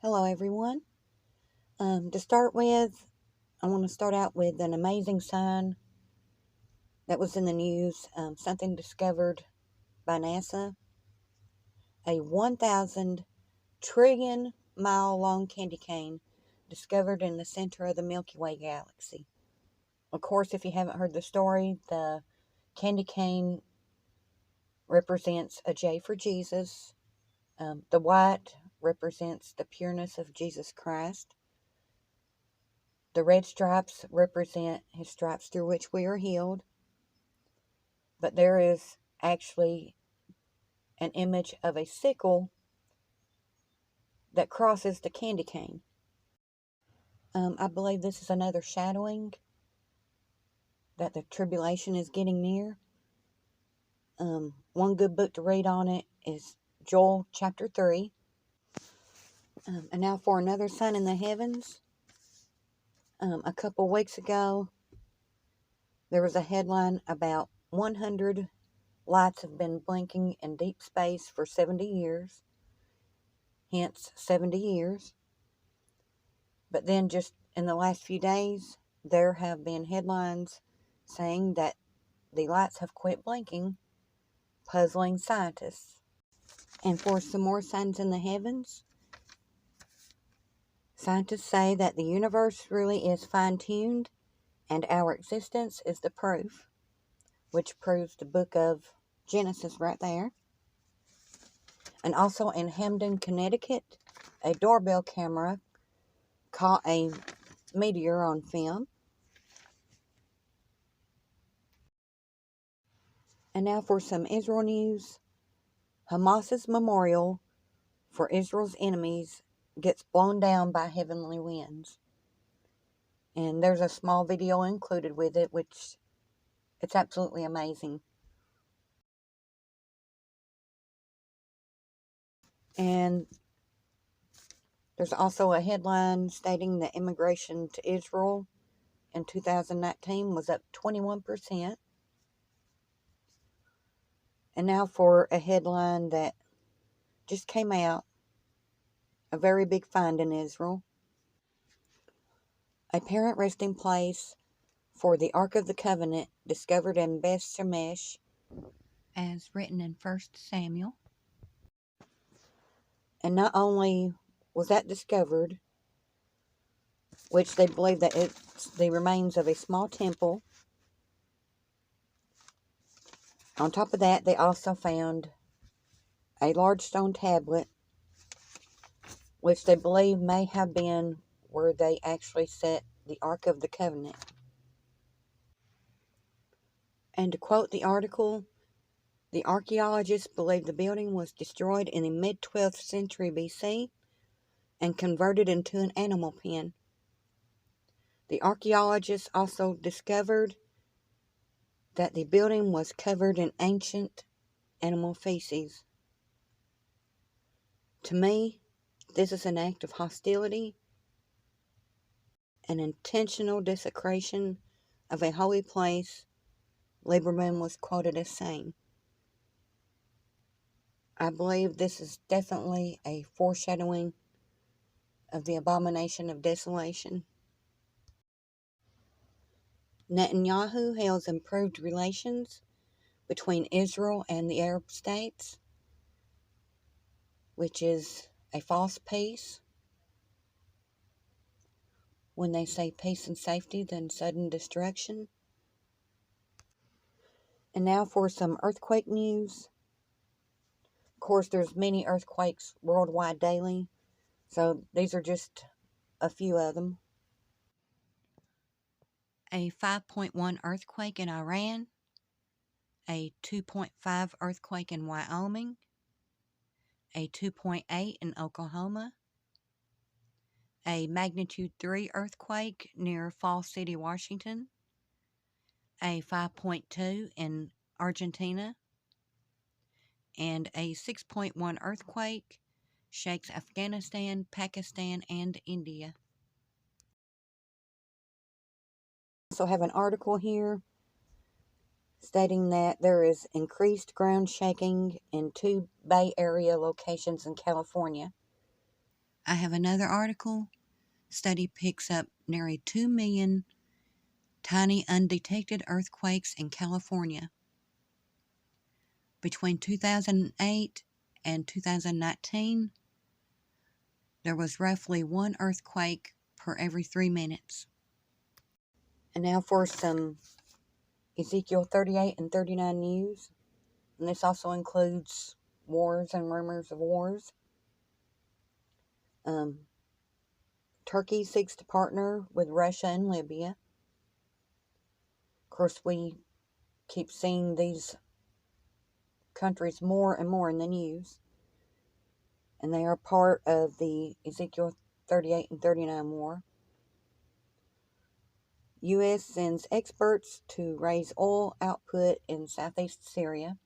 Hello everyone. To start with, I want to start out with an amazing sign that was in the news, something discovered by NASA. A 1,000 trillion mile long candy cane discovered in the center of the Milky Way galaxy. Of course, if you haven't heard the story, the candy cane represents a J for Jesus. The white represents the pureness of Jesus Christ. The red stripes represent his stripes through which we are healed. But there is actually an image of a sickle that crosses the candy cane. I believe this is another shadowing that the tribulation is getting near. One good book to read on it is Joel chapter 3. And now for another sign in the heavens. A couple weeks ago, there was a headline about 100 lights have been blinking in deep space for 70 years. Hence, 70 years. But then just in the last few days, there have been headlines saying that the lights have quit blinking, puzzling scientists. And for some more signs in the heavens, scientists say that the universe really is fine-tuned and our existence is the proof, which proves the book of Genesis right there. And also in Hamden, Connecticut, a doorbell camera caught a meteor on film. And now for some Israel news. Hamas's memorial for Israel's enemies gets blown down by heavenly winds. And there's a small video included with it, which it's absolutely amazing. And there's also a headline stating that immigration to Israel in 2019 was up 21%. And now for a headline that just came out, a very big find in Israel. A parent resting place for the Ark of the Covenant discovered in Beth Shemesh, as written in 1 Samuel. And not only was that discovered, which they believe that it's the remains of a small temple. On top of that, they also found a large stone tablet, which they believe may have been where they actually set the Ark of the Covenant. And to quote the article, the archaeologists believe the building was destroyed in the mid-12th century BC and converted into an animal pen. The archaeologists also discovered that the building was covered in ancient animal feces. To me, this is an act of hostility, an intentional desecration of a holy place, Lieberman was quoted as saying. I believe this is definitely a foreshadowing of the abomination of desolation. Netanyahu hails improved relations between Israel and the Arab states, which is a false peace. When they say peace and safety, then sudden destruction. And now for some earthquake news. Of course, there's many earthquakes worldwide daily, so these are just a few of them. A 5.1 earthquake in Iran, a 2.5 earthquake in Wyoming, a 2.8 in Oklahoma, a magnitude 3 earthquake near Falls City, Washington, a 5.2 in Argentina, and a 6.1 earthquake shakes Afghanistan, Pakistan, and India. I also have an article here stating that there is increased ground shaking in 2 Bay Area locations in California. I have another article. Study picks up nearly 2 million tiny undetected earthquakes in California. Between 2008 and 2019, there was roughly one earthquake per every 3 minutes. And now for some Ezekiel 38 and 39 news. And this also includes wars and rumors of wars. Turkey seeks to partner with Russia and Libya. Of course, we keep seeing these countries more and more in the news. And they are part of the Ezekiel 38 and 39 war. U.S. sends experts to raise oil output in southeast Syria.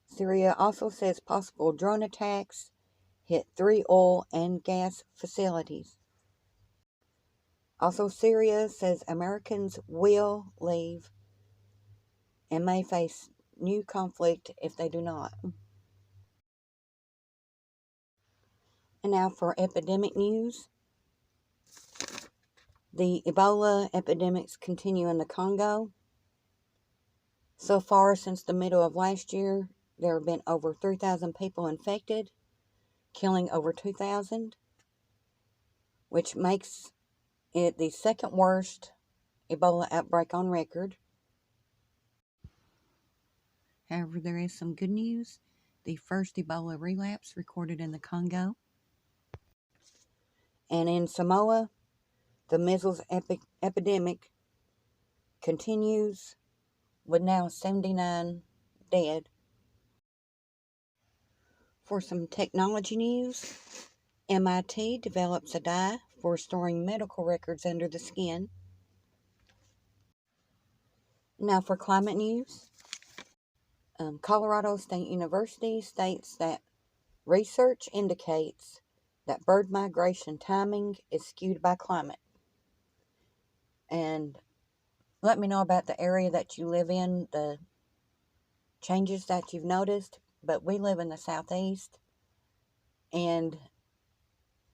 Syria also says possible drone attacks hit 3 oil and gas facilities. Also, Syria says Americans will leave and may face new conflict if they do not. And now for epidemic news. The Ebola epidemics continue in the Congo. So far, since the middle of last year, there have been over 3,000 people infected, killing over 2,000, which makes it the second worst Ebola outbreak on record. However, there is some good news. The first Ebola relapse recorded in the Congo. And in Samoa, the measles epidemic continues with now 79 dead. For some technology news, MIT develops a dye for storing medical records under the skin. Now for climate news. Colorado State University states that research indicates that bird migration timing is skewed by climate. And let me know about the area that you live in, the changes that you've noticed. But we live in the southeast, and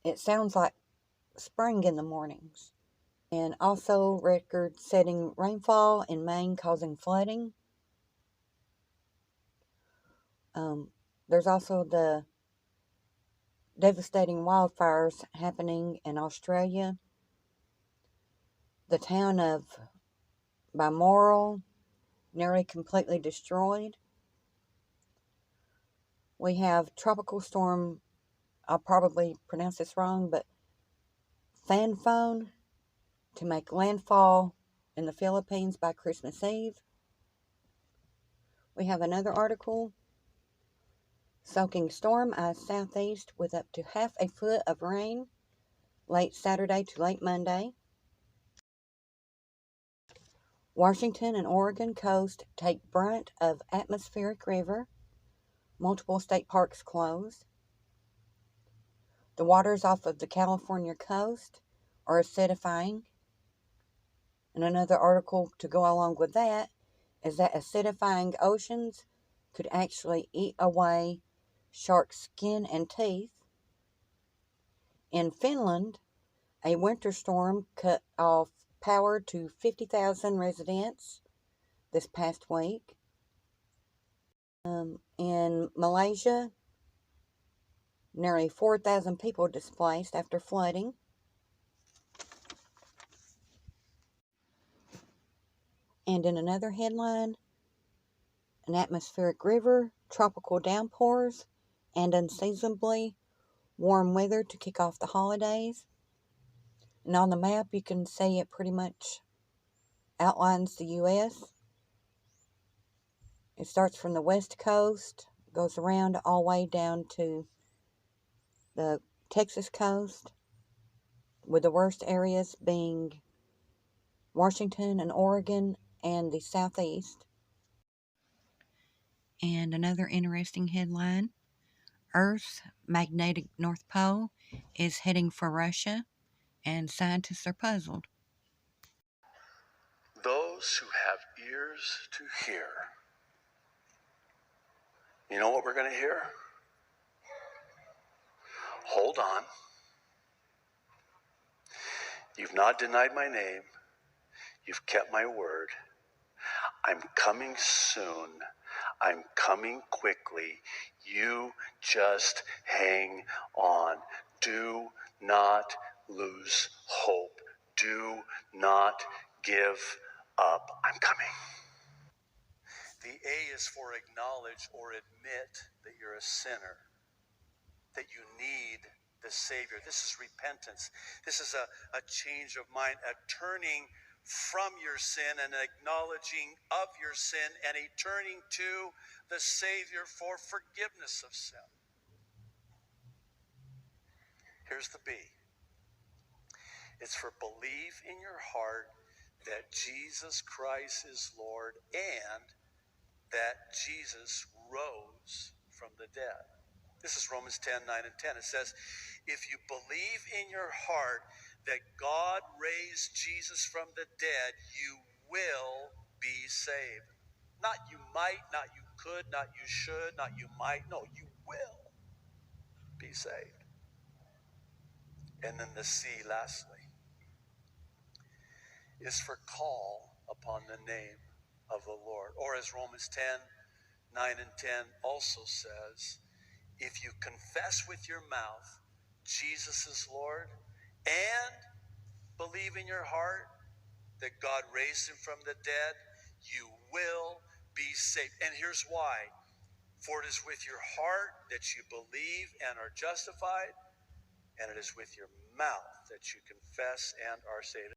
it sounds like spring in the mornings. And also record-setting rainfall in Maine causing flooding. There's also the devastating wildfires happening in Australia. The town of Balmoral nearly completely destroyed. We have tropical storm, I'll probably pronounce this wrong, but Fanphone to make landfall in the Philippines by Christmas Eve. We have another article. Soaking storm eyes southeast with up to half a foot of rain late Saturday to late Monday. Washington and Oregon coast take brunt of atmospheric river. Multiple state parks closed. The waters off of the California coast are acidifying. And another article to go along with that is that acidifying oceans could actually eat away shark skin and teeth. In Finland, a winter storm cut off power to 50,000 residents this past week. In Malaysia, nearly 4,000 people displaced after flooding. And in another headline, an atmospheric river, tropical downpours, and unseasonably warm weather to kick off the holidays. And on the map, you can see it pretty much outlines the U.S. It starts from the west coast, goes around all the way down to the Texas coast, with the worst areas being Washington and Oregon and the southeast. And another interesting headline, Earth's magnetic North Pole is heading for Russia, and scientists are puzzled. Those who have ears to hear. You know what we're going to hear? Hold on. You've not denied my name. You've kept my word. I'm coming soon. I'm coming quickly. You just hang on. Do not lose hope. Do not give up. I'm coming. The A is for acknowledge or admit that you're a sinner, that you need the Savior. This is repentance. This is a change of mind, a turning from your sin and acknowledging of your sin and a turning to the Savior for forgiveness of sin. Here's the B. It's for believe in your heart that Jesus Christ is Lord and that Jesus rose from the dead. This is Romans 10, 9, and 10. It says, if you believe in your heart that God raised Jesus from the dead, you will be saved. Not you might, not you could, not you should, not you might. No, you will be saved. And then the C, lastly, is for call upon the name of the Lord. Or as Romans 10, 9, and 10 also says, if you confess with your mouth Jesus is Lord and believe in your heart that God raised him from the dead, you will be saved. And here's why. For it is with your heart that you believe and are justified, and it is with your mouth that you confess and are saved.